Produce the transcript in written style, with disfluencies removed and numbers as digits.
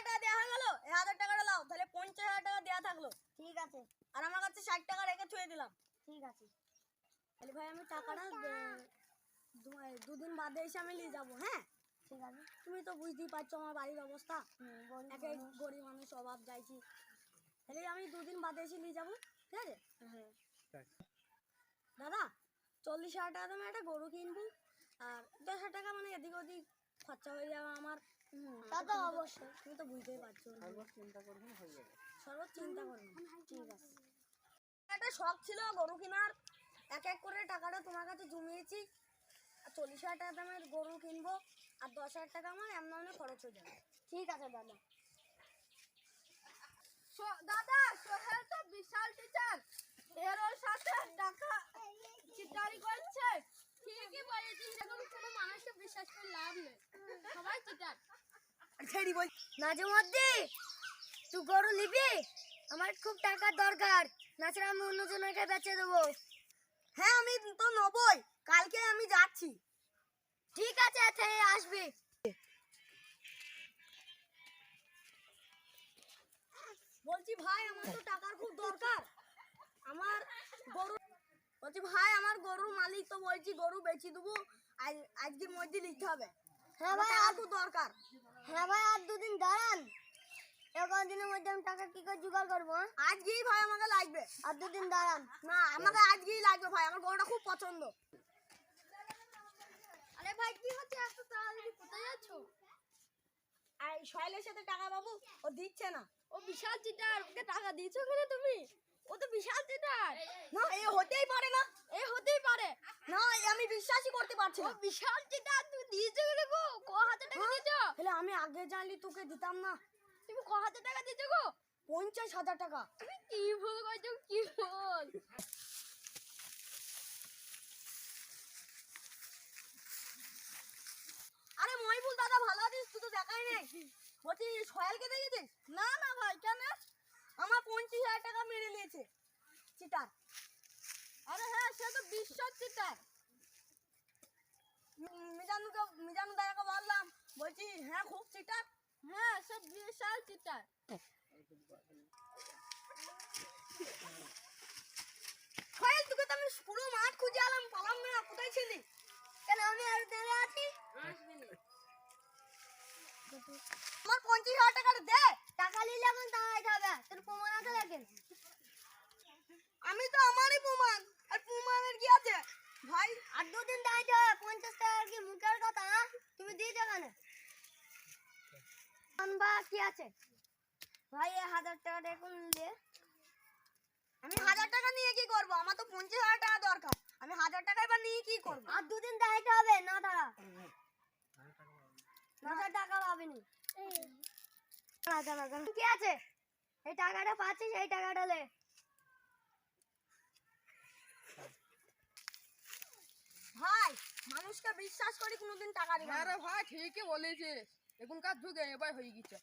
50,000 টাকা দেওয়া হয়ে গেল, 1,000 টাকাটা দাও, তাহলে 50,000 টাকা দেওয়া থাকলো। ঠিক আছে আর আমার কাছে 60 টাকা রেখে থুয়ে দিলাম। ঠিক আছে। তাহলে ভাই আমি টাকাটা দুদিন বাদে এসে আমি নিয়ে যাবো। হ্যাঁ ঠিক আছে। তুমি তো বুঝতেই পারছো আমার বাড়ির অবস্থা, গরিব একে মানুষ। গরিব মানুষ, অভাব যাইছি। তাহলে আমি 2 দিন বাদে এসে নিয়ে যাবো, ঠিক আছে? হ্যাঁ দাদা 40,000 টাকা দামে একটা গরু কিনবো, আর 10,000 টাকা মানে এদিক ওদিক খরচা হয়ে যাবে আমার। তা তো অবশ্যই। তুমি তো বুঝতেই পারছো, চিন্তা করবেন হয়ে যাবে। সর্ব চিন্তা করবো। ঠিক আছে। একটা শখ ছিল গরু কেনার, এক এক করে টাকাটা তোমার কাছে জমিয়েছি। আর 40,000 টাকা দামের গরু কিনবো, আর 10,000 টাকা আমার এমন খরচ হয়ে যাবে। ঠিক আছে দাদা। দাদা সোহেল তো বিশাল টিচার, এর ওর সাথে টাকা চিটারি করছে। ঠিকই বলেছিস, এখন কোনো মানুষকে বিশ্বাস করে লাভ নেই, সবাই চিটার। ছেড়ি বল নাজমুদ্দি, তুই গরু নিবি? আমার খুব টাকার দরকার, নাছাড়া আমি অন্যজনকে বেচে দেবো। হ্যাঁ আমি তো নেবই, কালকে আমি যাচ্ছি। ঠিক আছে, থেকে আসবি। বলছি ভাই আমার তো টাকার খুব দরকার, আমার গরু, বলছি ভাই আমার গরুর মালিক তো বলছি গরু বেচে দেবো, আজকের মধ্যে নিতে হবে। হ্যাঁ ভাই, টাকা খুব দরকার। হ্যাঁ ভাই, আর 2 দিন দাঁড়ান। এগারো দিনের মধ্যে আমি টাকা কি করে জোগাড় করবো? আজকেই ভাই আমাকে লাগবে। আর 2 দিন দাঁড়ান। না আমাকে আজকেই লাগবে ভাই, আমার গরুটা খুব পছন্দ। আরে ভাই কি হচ্ছে, এত তাড়াতাড়ি কোথায় যাচ্ছ? আর সোহেলের সাথে টাকা বাবু ও দিচ্ছে না। ও বিশাল চিটার, ওকে টাকা দিয়েছো কেন তুমি? ও তো বিশাল চিটার। না এ হতেই পারে না, এ হতেই পারে না আমি বিশ্বাসই করতে পারছি ও না। বিশাল চিটার, তুমি দিয়েছো কেন গো? ক হাজার টাকা দিয়েছো? তাহলে আমি আগে জানলি তোকে দিতাম না। তুমি ক হাজার টাকা দিয়েছো গো? 50,000 টাকা। তুমি কি ভুল করছো, কি ভুল? আরে মহিবুল দাদা ভালো আছিস? তুই তো দেখাই নেই। বলছি সোহেলকে দেখেছিস? না না ভাই, কেন? আমার 25,000 টাকা মেরে নিয়েছে চিটার। আরে হ্যাঁ, সে তো বিশাল চিটার। মিজানু দাদাকে বললাম, বলছি হ্যাঁ খুব চিটার। হ্যাঁ, সে বিশাল চিটার। সোহেল তোকে তো আমি পুরো মাঠ খুঁজে আলাম, পালাম না, কোথায় ছিলি? কেন আমি আর দেরে আছি? আমার 25,000 টাকাটা দে। টাকা নিলে এখন দাঁড়াইতে হবে, তোর প্রমাণ আছে দেখেন। আমি তো আমারই প্রমাণ, আর প্রমাণের কি আছে ভাই? আর 2 দিন দাঁড়াইতে হবে। 50 টাকা কি মুখের কথা? হ্যাঁ? তুমি দিয়েছো কেন? বা কি আছে ভাই, 1,000 টাকা দেখুন দে। আমি 1,000 টাকা নিয়ে কি করবো? আমার তো 50,000 টাকা দরকার, আমি 1,000 টাকা এবার নিয়ে কি করবো? আর 2 দিন দাঁড়াইতে হবে, না দাঁড়া। না টাকা পাবিনি। কি আছে? এই টাকাটা পাচ্ছিস, এই টাকাটা লে। ভাই মানুষকে বিশ্বাস করি কোনোদিন টাকা দিবে না। আরে ভাই ঠিকই বলেছিস, এখনকার যুগে এবার হয়ে গেছে।